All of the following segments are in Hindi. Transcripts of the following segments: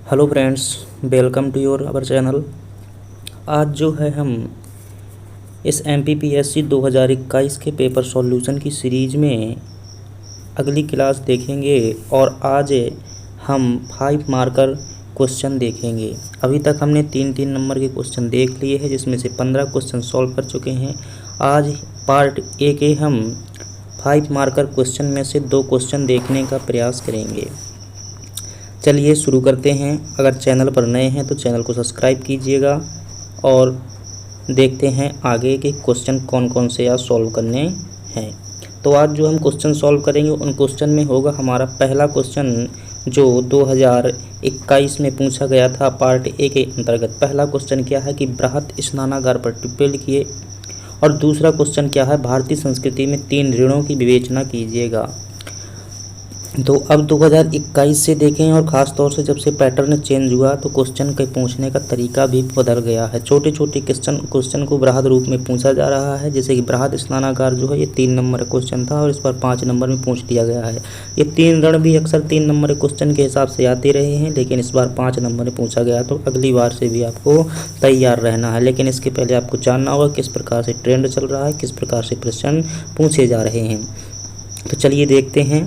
Hello friends, welcome to your our channel. आज जो है हम इस MPPSC 2021 के पेपर सॉल्यूशन की सीरीज़ में अगली क्लास देखेंगे और आज हम 5 मार्कर क्वेश्चन देखेंगे। अभी तक हमने 3-3 नंबर के क्वेश्चन देख लिए हैं, जिसमें से 15 क्वेश्चन सॉल्व कर चुके हैं। आज पार्ट ए के हम 5 मार्कर क्वेश्चन में से 2 क्वेश्चन देखने का प्रयास करेंगे। चलिए शुरू करते हैं। अगर चैनल पर नए हैं तो चैनल को सब्सक्राइब कीजिएगा और देखते हैं आगे के क्वेश्चन कौन कौन से आज सॉल्व करने हैं। तो आज जो हम क्वेश्चन सॉल्व करेंगे उन क्वेश्चन में होगा हमारा पहला क्वेश्चन जो 2021 में पूछा गया था पार्ट ए के अंतर्गत। पहला क्वेश्चन क्या है कि बृहत स्नानागार पर टिप्पणी लिखिए, और दूसरा क्वेश्चन क्या है भारतीय संस्कृति में 3 ऋणों की विवेचना कीजिएगा। तो अब 2021 से देखें और ख़ास तौर से जब से पैटर्न चेंज हुआ तो क्वेश्चन के पूछने का तरीका भी बदल गया है। छोटे छोटे क्वेश्चन को बृहद रूप में पूछा जा रहा है। जैसे कि बृहद स्नानागार जो है ये 3 नंबर का क्वेश्चन था और इस पर 5 नंबर में पूछ लिया गया है। ये 3 ऋण भी अक्सर 3 नंबर के क्वेश्चन के हिसाब से आते रहे हैं, लेकिन इस बार 5 नंबर में पूछा गया, तो अगली बार से भी आपको तैयार रहना है। लेकिन इसके पहले आपको जानना होगा किस प्रकार से ट्रेंड चल रहा है, किस प्रकार से प्रश्न पूछे जा रहे हैं। तो चलिए देखते हैं।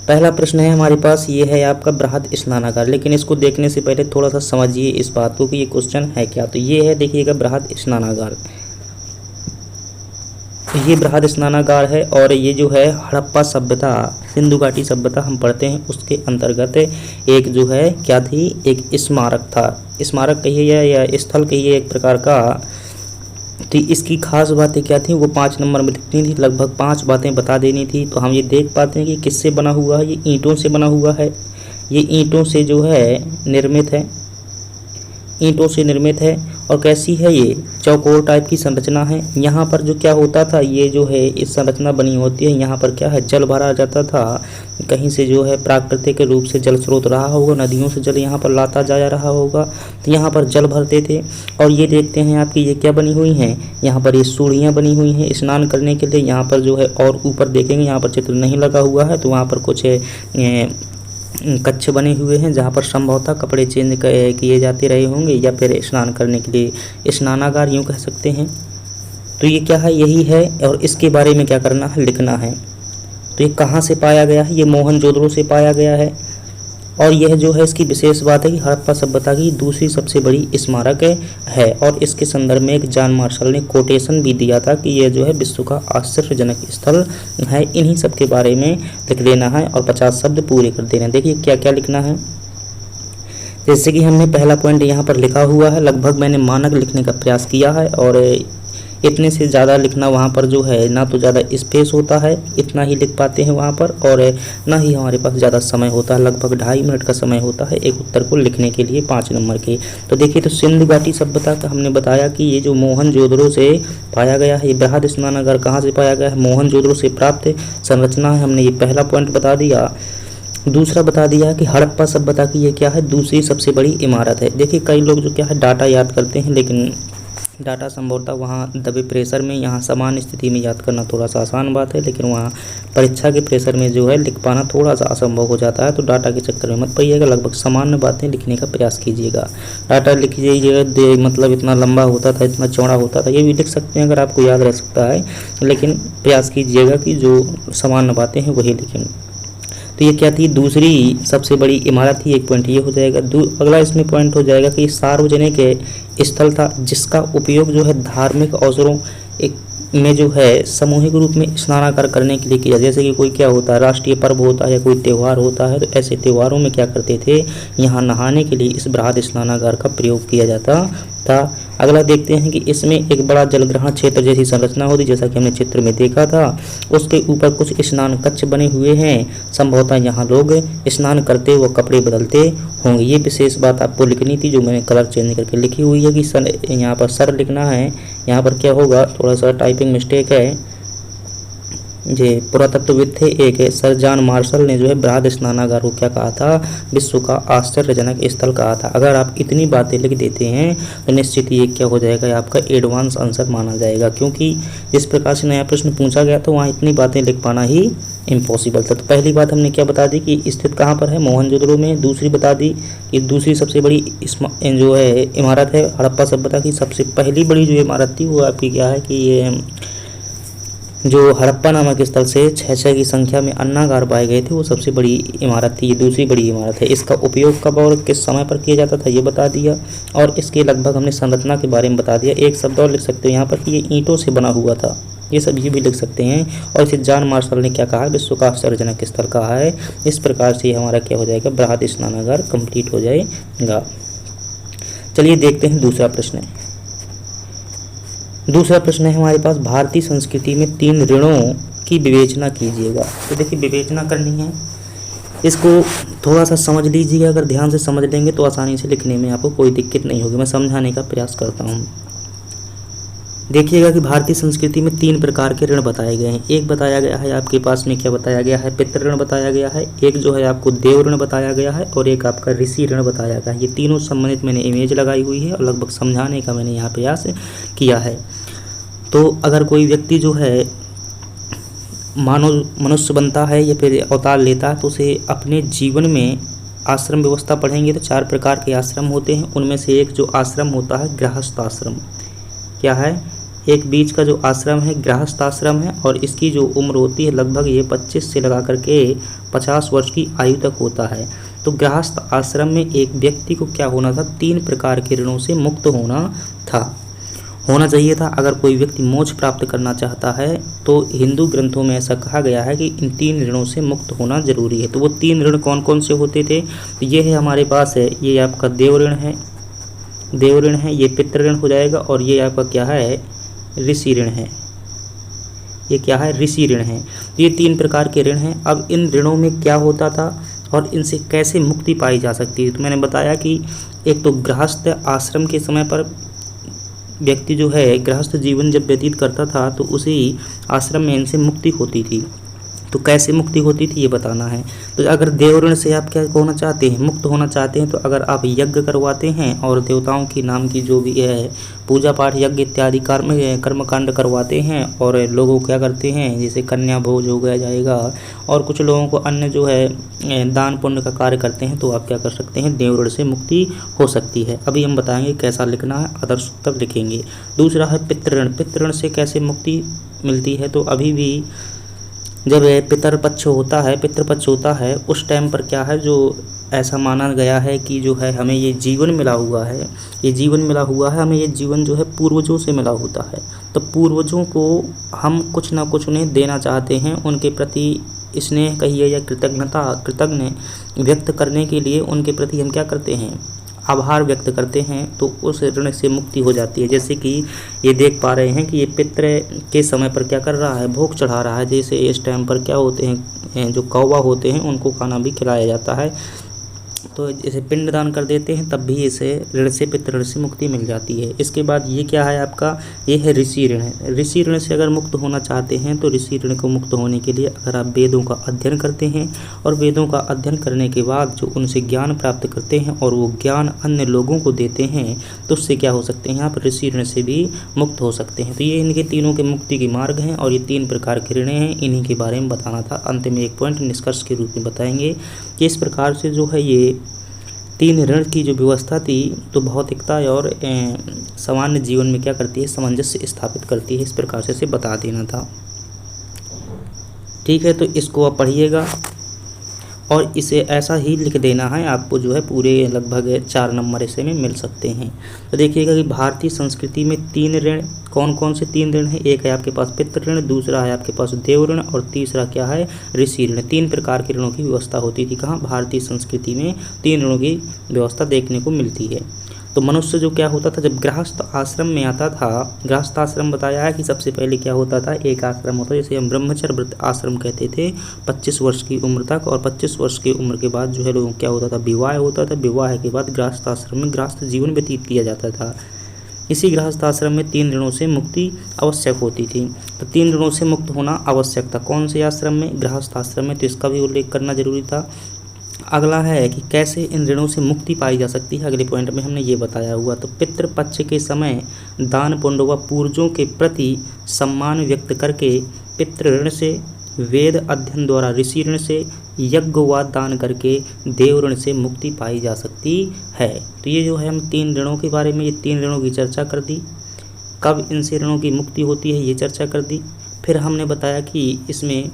पहला प्रश्न है हमारे पास, ये है आपका बृहद स्नानागार। लेकिन इसको देखने से पहले थोड़ा सा समझिए इस बात को कि ये क्वेश्चन है क्या। तो ये है, देखिएगा, बृहद स्नानागार। ये बृहद स्नानागार है और ये जो है हड़प्पा सभ्यता, सिंधु घाटी सभ्यता हम पढ़ते हैं, उसके अंतर्गत एक जो है क्या थी, एक स्मारक था। स्मारक कहिए या स्थल कहिए एक प्रकार का। तो इसकी खास बातें क्या थी वो 5 नंबर में लिखनी थी। लगभग 5 बातें बता देनी थी। तो हम ये देख पाते हैं कि किससे बना हुआ है। ये ईंटों से बना हुआ है। ये ईंटों से जो है निर्मित है, ईंटों से निर्मित है। और कैसी है, ये चौकोर टाइप की संरचना है। यहाँ पर जो क्या होता था, ये जो है इस संरचना बनी होती है, यहाँ पर क्या है, जल भरा जाता था। कहीं से जो है प्राकृतिक रूप से जल स्रोत रहा होगा, नदियों से जल यहाँ पर लाता जा रहा होगा, तो यहाँ पर जल भरते थे। और ये देखते हैं आपकी ये क्या बनी हुई हैं, यहाँ पर ये सीढ़ियाँ बनी हुई हैं स्नान करने के लिए। यहाँ पर जो है और ऊपर देखेंगे यहाँ पर चित्र नहीं लगा हुआ है, तो वहाँ पर कुछ कक्ष बने हुए हैं जहाँ पर संभवतः कपड़े चेंज किए जाते रहे होंगे, या फिर स्नान करने के लिए स्नानागार यूँ कह सकते हैं। तो ये क्या है, यही है। और इसके बारे में क्या करना है, लिखना है। तो ये कहाँ से पाया गया है, ये मोहनजोदड़ो से पाया गया है। और यह जो है इसकी विशेष बात है कि हड़प्पा सभ्यता की दूसरी सबसे बड़ी स्मारक है। और इसके संदर्भ में एक जॉन मार्शल ने कोटेशन भी दिया था कि यह जो है विश्व का आश्चर्यजनक स्थल है। इन्हीं सब के बारे में लिख देना है और 50 शब्द पूरे कर देना है। देखिए क्या क्या लिखना है। जैसे कि हमने पहला पॉइंट यहाँ पर लिखा हुआ है, लगभग मैंने मानक लिखने का प्रयास किया है, और इतने से ज़्यादा लिखना वहाँ पर जो है ना तो ज़्यादा स्पेस होता है, इतना ही लिख पाते हैं वहाँ पर, और ना ही हमारे पास ज़्यादा समय होता है। लगभग 2.5 मिनट का समय होता है एक उत्तर को लिखने के लिए 5 नंबर के। तो देखिए, तो सिंधु घाटी सभ्यता का हमने बताया कि ये जो मोहनजोदड़ो से पाया गया है। ये बृहद स्नानागार कहाँ से पाया गया है, मोहनजोदड़ो से प्राप्त संरचना है। हमने ये पहला पॉइंट बता दिया। दूसरा बता दिया कि हड़प्पा सभ्यता की ये क्या है, दूसरी सबसे बड़ी इमारत है। देखिए कई लोग जो क्या है डाटा याद करते हैं, लेकिन डाटा संभवतः वहाँ दबे प्रेशर में, यहाँ सामान्य स्थिति में याद करना थोड़ा सा आसान बात है, लेकिन वहाँ परीक्षा के प्रेशर में जो है लिख पाना थोड़ा सा असंभव हो जाता है। तो डाटा के चक्कर में मत पड़िएगा, लगभग सामान्य बातें लिखने का प्रयास कीजिएगा। डाटा लिख लीजिएगा, मतलब इतना लंबा होता था, इतना चौड़ा होता था, ये भी लिख सकते हैं अगर आपको याद रह सकता है, लेकिन प्रयास कीजिएगा कि जो सामान्य बातें हैं वही लिखें। तो ये क्या थी, दूसरी सबसे बड़ी इमारत थी। एक पॉइंट ये हो जाएगा। अगला इसमें पॉइंट हो जाएगा कि सार्वजनिक स्थल था जिसका उपयोग जो है धार्मिक अवसरों में जो है सामूहिक रूप में स्नानागार करने के लिए किया। जैसे कि कोई क्या होता है, राष्ट्रीय पर्व होता है या कोई त्यौहार होता है, तो ऐसे त्योहारों में क्या करते थे, यहाँ नहाने के लिए इस बृहद स्नानागार का प्रयोग किया जाता था। अगला देखते हैं कि इसमें एक बड़ा जलग्रहण क्षेत्र जैसी संरचना होती, जैसा कि हमने चित्र में देखा था। उसके ऊपर कुछ स्नान कक्ष बने हुए हैं, संभवतः यहाँ लोग स्नान करते व कपड़े बदलते होंगे। ये विशेष बात आपको लिखनी थी जो मैंने कलर चेंज करके लिखी हुई है कि सर, यहाँ पर सर लिखना है। यहाँ पर क्या होगा, थोड़ा सा टाइपिंग मिस्टेक है। जे पुरातत्वविद थे एक सर जॉन मार्शल ने जो है बृहद स्नानागार को क्या कहा था, विश्व का आश्चर्यजनक स्थल कहा था। अगर आप इतनी बातें लिख देते हैं तो निश्चित ये क्या हो जाएगा, आपका एडवांस आंसर माना जाएगा, क्योंकि जिस प्रकार से नया प्रश्न पूछा गया तो वहाँ इतनी बातें लिख पाना ही इम्पॉसिबल था। तो पहली बात हमने क्या बता दी कि स्थित कहाँ पर है, मोहनजोदड़ो में। दूसरी बता दी कि दूसरी सबसे बड़ी जो है इमारत है हड़प्पा सभ्यता की सबसे पहली बड़ी जो इमारत थी वो आपकी क्या है कि ये जो हड़प्पा नामक स्थल से 6 की संख्या में अन्नागार पाए गए थे वो सबसे बड़ी इमारत थी, ये दूसरी बड़ी इमारत है। इसका उपयोग कब और किस समय पर किया जाता था ये बता दिया, और इसके लगभग हमने संरचना के बारे में बता दिया। एक शब्द और लिख सकते हो यहाँ पर कि ये ईंटों से बना हुआ था, ये सब ये भी लिख सकते हैं। और इसे जॉन मार्शल ने क्या कहा, विश्व का आश्चर्यजनक स्थल कहा है। इस प्रकार से हमारा क्या हो जाएगा, बृहद स्नानागार कंप्लीट हो जाएगा। चलिए देखते हैं दूसरा प्रश्न। दूसरा प्रश्न है हमारे पास, भारतीय संस्कृति में 3 ऋणों की विवेचना कीजिएगा। तो देखिए विवेचना करनी है, इसको थोड़ा सा समझ लीजिएगा। अगर ध्यान से समझ लेंगे तो आसानी से लिखने में आपको कोई दिक्कत नहीं होगी। मैं समझाने का प्रयास करता हूँ। देखिएगा कि भारतीय संस्कृति में 3 प्रकार के ऋण बताए गए हैं। एक बताया गया है आपके पास में क्या बताया गया है, पितृ ऋण बताया गया है। एक जो है आपको देव ऋण बताया गया है, और एक आपका ऋषि ऋण बताया गया है। ये तीनों संबंधित मैंने इमेज लगाई हुई है और लगभग समझाने का मैंने यहाँ प्रयास किया है। तो अगर कोई व्यक्ति जो है मानव मनुष्य बनता है या फिर अवतार लेता है तो उसे अपने जीवन में आश्रम व्यवस्था पढ़ेंगे तो 4 प्रकार के आश्रम होते हैं। उनमें से एक जो आश्रम होता है गृहस्थ आश्रम, क्या है, एक बीच का जो आश्रम है गृहस्थ आश्रम है, और इसकी जो उम्र होती है लगभग ये 25 से लगा करके 50 वर्ष की आयु तक होता है। तो गृहस्थ आश्रम में एक व्यक्ति को क्या होना था, 3 प्रकार के ऋणों से मुक्त होना चाहिए था। अगर कोई व्यक्ति मोक्ष प्राप्त करना चाहता है तो हिंदू ग्रंथों में ऐसा कहा गया है कि इन 3 ऋणों से मुक्त होना जरूरी है। तो वो 3 ऋण कौन कौन से होते थे, तो ये है हमारे पास है, ये आपका देव ऋण है, ये पितृ ऋण हो जाएगा, और ये आपका क्या है, ऋषि ऋण है। ये क्या है, ऋषि ऋण है। ये 3 प्रकार के ऋण हैं। अब इन ऋणों में क्या होता था और इनसे कैसे मुक्ति पाई जा सकती है, तो मैंने बताया कि एक तो गृहस्थ आश्रम के समय पर व्यक्ति जो है गृहस्थ जीवन जब व्यतीत करता था तो उसी आश्रम में इनसे मुक्ति होती थी। तो कैसे मुक्ति होती थी ये बताना है। तो अगर देव ऋण से आप क्या होना चाहते हैं, मुक्त होना चाहते हैं, तो अगर आप यज्ञ करवाते हैं और देवताओं की नाम की जो भी है पूजा पाठ यज्ञ इत्यादि कर्मकांड करवाते हैं, और लोगों क्या करते हैं जैसे कन्या भोज हो गया जाएगा, और कुछ लोगों को अन्य जो है दान पुण्य का कार्य करते हैं, तो आप क्या कर सकते हैं, देव ऋण से मुक्ति हो सकती है। अभी हम बताएंगे कैसा लिखना है, आदर्श उत्तर लिखेंगे। दूसरा है पितृ ऋण। पितृ ऋण से कैसे मुक्ति मिलती है, तो अभी भी जब पितृपक्ष होता है उस टाइम पर क्या है, जो ऐसा माना गया है कि जो है हमें ये जीवन मिला हुआ है, हमें ये जीवन जो है पूर्वजों से मिला होता है। तो पूर्वजों को हम कुछ ना कुछ उन्हें देना चाहते हैं, उनके प्रति स्नेह कहिए या कृतज्ञ व्यक्त करने के लिए उनके प्रति हम क्या करते हैं, आभार व्यक्त करते हैं, तो उस ऋण से मुक्ति हो जाती है। जैसे कि ये देख पा रहे हैं कि ये पितृ के समय पर क्या कर रहा है, भोग चढ़ा रहा है। जैसे इस टाइम पर क्या होते हैं, जो कौवा होते हैं उनको खाना भी खिलाया जाता है। तो जैसे पिंडदान कर देते हैं तब भी इसे ऋण से पितृ ऋण से मुक्ति मिल जाती है। इसके बाद ये क्या है आपका, ये है ऋषि ऋण है। ऋषि ऋण से अगर मुक्त होना चाहते हैं तो ऋषि ऋण को मुक्त होने के लिए अगर आप वेदों का अध्ययन करते हैं, और वेदों का अध्ययन करने के बाद जो उनसे ज्ञान प्राप्त करते हैं और वो ज्ञान अन्य लोगों को देते हैं, तो उससे क्या हो सकते हैं, आप ऋषि ऋण से भी मुक्त हो सकते हैं। तो ये इनके तीनों के मुक्ति के मार्ग हैं, और ये 3 प्रकार के ऋण हैं, इन्हीं के बारे में बताना था। अंत में एक पॉइंट निष्कर्ष के रूप में बताएंगे कि इस प्रकार से जो है ये 3 ऋण की जो व्यवस्था थी तो भौतिकता और सामान्य जीवन में क्या करती है, सामंजस्य स्थापित करती है। इस प्रकार से इसे बता देना था। ठीक है, तो इसको आप पढ़िएगा और इसे ऐसा ही लिख देना है, आपको जो है पूरे लगभग 4 नंबर ऐसे में मिल सकते हैं। तो देखिएगा कि भारतीय संस्कृति में 3 ऋण, कौन कौन से 3 ऋण हैं, एक है आपके पास पितृ ऋण, दूसरा है आपके पास देव ऋण, और तीसरा क्या है, ऋषि ऋण। 3 प्रकार के ऋणों की व्यवस्था होती थी। कहाँ, भारतीय संस्कृति में 3 ऋणों की व्यवस्था देखने को मिलती है। तो मनुष्य जो क्या होता था, जब गृहस्थ आश्रम में आता था, गृहस्थ आश्रम बताया है कि सबसे पहले क्या होता था, एक आश्रम होता है जिसे हम ब्रह्मचर्य व्रत आश्रम कहते थे 25 वर्ष की उम्र तक, और 25 वर्ष की उम्र के बाद जो है लोगों क्या होता था, विवाह होता था। विवाह के बाद गृहस्थ आश्रम में गृहस्थ जीवन व्यतीत किया जाता था। इसी गृहस्थ आश्रम में 3 ऋणों से मुक्ति आवश्यक होती थी। तो 3 ऋणों से मुक्त होना आवश्यक था। कौन से आश्रम में, गृहस्थ आश्रम में, तो इसका भी उल्लेख करना जरूरी था। अगला है कि कैसे इन ऋणों से मुक्ति पाई जा सकती है, अगले पॉइंट में हमने ये बताया हुआ। तो पितृपक्ष के समय दान पुण्य व पूर्वजों के प्रति सम्मान व्यक्त करके पितृ ऋण से वेद अध्ययन द्वारा ऋषि ऋण से, यज्ञ व दान करके देव ऋण से मुक्ति पाई जा सकती है। तो ये जो है हम 3 ऋणों के बारे में, ये 3 ऋणों की चर्चा कर दी। कब इनसे ऋणों की मुक्ति होती है ये चर्चा कर दी। फिर हमने बताया कि इसमें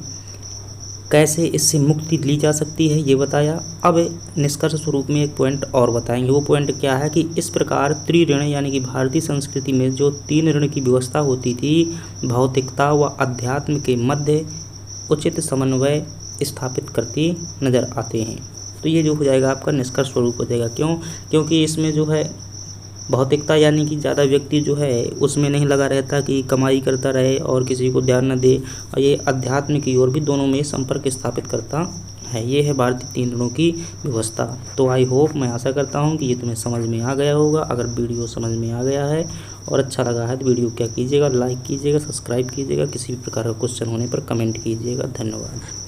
कैसे इससे मुक्ति ली जा सकती है ये बताया। अब निष्कर्ष स्वरूप में एक पॉइंट और बताएंगे। वो पॉइंट क्या है कि इस प्रकार त्रिऋण यानी कि भारतीय संस्कृति में जो 3 ऋण की व्यवस्था होती थी, भौतिकता व अध्यात्म के मध्य उचित समन्वय स्थापित करती नजर आते हैं। तो ये जो हो जाएगा आपका निष्कर्ष स्वरूप हो जाएगा। क्योंकि इसमें जो है भौतिकता यानी कि ज़्यादा व्यक्ति जो है उसमें नहीं लगा रहता कि कमाई करता रहे और किसी को ध्यान न दे, और ये अध्यात्म की ओर भी दोनों में संपर्क स्थापित करता है। ये है भारतीय 3 ऋणों की व्यवस्था। तो आई होप, मैं आशा करता हूँ कि ये तुम्हें समझ में आ गया होगा। अगर वीडियो समझ में आ गया है और अच्छा लगा है तो वीडियो क्या कीजिएगा, लाइक कीजिएगा, सब्सक्राइब कीजिएगा। किसी भी प्रकार का क्वेश्चन होने पर कमेंट कीजिएगा। धन्यवाद।